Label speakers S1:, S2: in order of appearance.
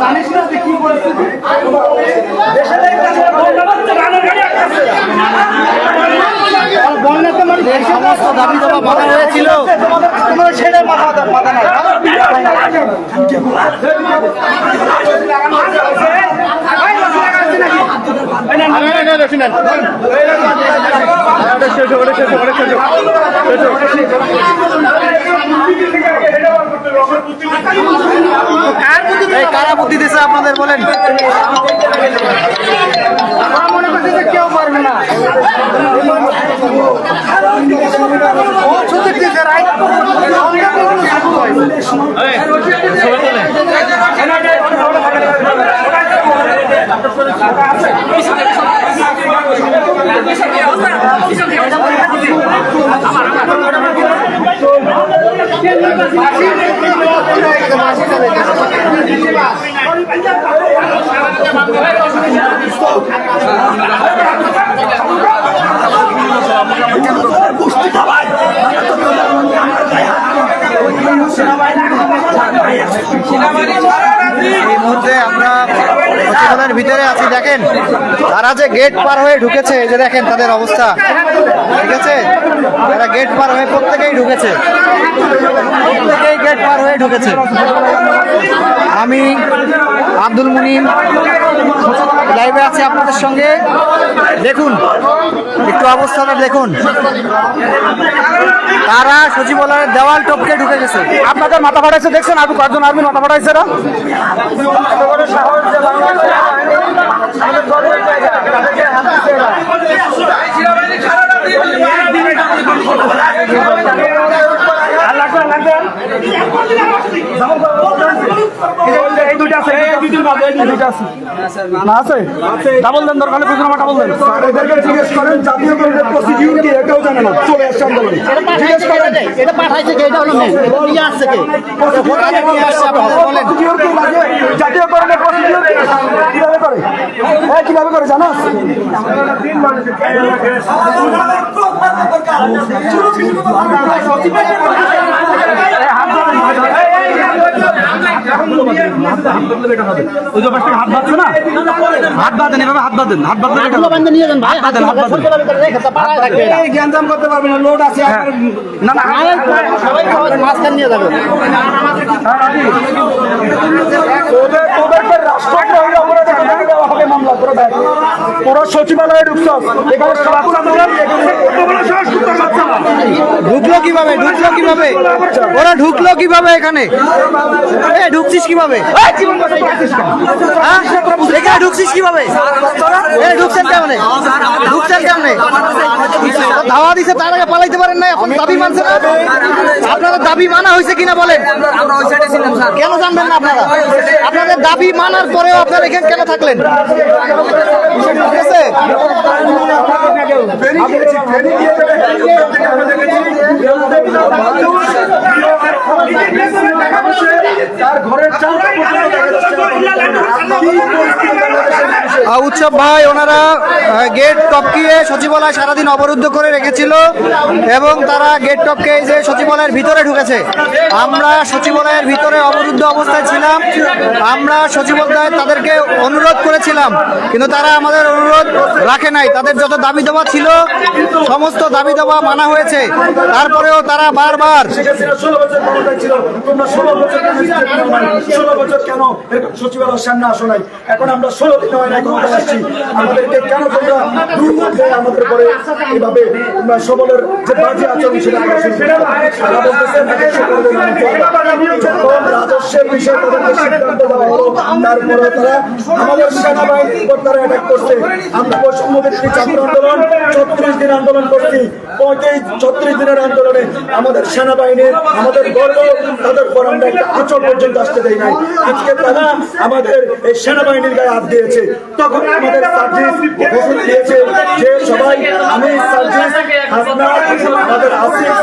S1: জানিস না কি পরিস্থিতি সমস্ত দাবি দাবা মানা হয়েছিল, তোমার ছেলে মাথা নাই। কারা বুদ্ধি দিচ্ছে আপনাদের বলেন? মনে করছে যে কেউ পারবে না, এই মুহূর্তে আমরা সচিবালয়ের ভিতরে আছি। দেখেন তারা যে গেট পার হয়ে ঢুকেছে, এই যে দেখেন তাদের অবস্থা, ঠিক আছে? তারা গেট পার হয়ে প্রত্যেকেই ঢুকেছে, প্রত্যেকেই গেট পার হয়ে ঢুকেছে। আমি আব্দুল মুনিম লাইভে আছি আপনাদের সঙ্গে। দেখুন একটু অবস্থাটা দেখুন, তারা সচিবালয়ের দেওয়াল টপকে ঢুকে গেছে। আপনাদের মাথা ফাটাইছে দেখছেন, আর কয়েকজন আর্মির মাথা ফাটাইছে না? ডাবল দেন, দরকার হলে ডাবল দেন। এদেরকে জিজ্ঞেস করেন জাতীয় প্রসিডিউর কি, এটাও জানে না, চলে আসছে আন্দোলনে। জিজ্ঞেস করেন এটা পাঠাইছে কে, এটা হলো মেন, এটা নিয়ে আসছে কে, জাতীয়করণের প্রসিডিউর কিভাবে করে, কিভাবে করে জানাস? হাত বাঁধছে না, হাত বাঁধেন, এভাবে হাত বাঁধেন, হাত বাঁধেন নিয়ে যান ভাই, জ্ঞানজাম করতে পারবেন না, লোড আছে না, মাঝখান নিয়ে যাবেন। পুরো সচিবালয়ে ঢুকছ, ঢুকলো কিভাবে, ঢুকলো কিভাবে, ওরা ঢুকলো কিভাবে এখানে? ঢুকছিস কিভাবে, এখানে ঢুকছিস কিভাবে, ঢুকছেন কেমনে, ঢুকছেন কেমনে? ধাওয়া দিছে তার আগে পালাইতে পারেন না, এখন দাবি মানছে না? আপনাদের দাবি মানা হয়েছে কিনা বলেন? কেন জানবেন না আপনারা? আপনাদের দাবি মানার পরেও আপনারা এখানে কেন থাকলেন? ঠিক আছে, উৎসব ভাই ওনারা গেট টপকিয়ে সচিবালয় সারাদিন অবরুদ্ধ করে রেখেছিল এবং তারা গেট টপকে যে সচিবালয়ের ভিতরে ঢুকেছে। আমরা সচিবালয়ের ভিতরে অবরুদ্ধ অবস্থায় ছিলাম, আমরা সচিবালয় তাদেরকে অনুরোধ করেছিলাম, কিন্তু তারা আমাদের অনুরোধ রাখে নাই। তাদের যত দাবি দাবা ছিল সমস্ত দাবি দাবা মানা হয়েছে, তারপরেও তারা বারবার
S2: সচিবালয়ের সামনে আসো নাই, এখন আমরা 16 দিন হয় না ক্ষমতা আসছি, আমাদেরকে কেন তোমরা আমাদের পরে এইভাবে তোমরা সবলের যে বাজে আচরণ সেটা রাজস্বের বিষয়ে তাদেরকে সিদ্ধান্ত দেওয়া হলো, তারপরে তারা আমাদের সেনাবাহিনীর উপর তারা অ্যাটাক করছে। আমরা বৈষম্য বিরোধী ছাত্র আন্দোলন 34 দিন আন্দোলন করছি, 36 দিনের আন্দোলনে আমাদের সেনাবাহিনীর আমাদের গর্ব, তাদের পর আমরা একটা আচরণ পর্যন্ত আসতে দেয় নাই। আজকে তারা আমাদের এই সেনাবাহিনীর গায়ে হাত দিয়েছে, তখন আমাদের সার্জিস ঘোষণা দিয়েছে যে সবাই আমি সার্জিস হাসনা তাদের আসিফ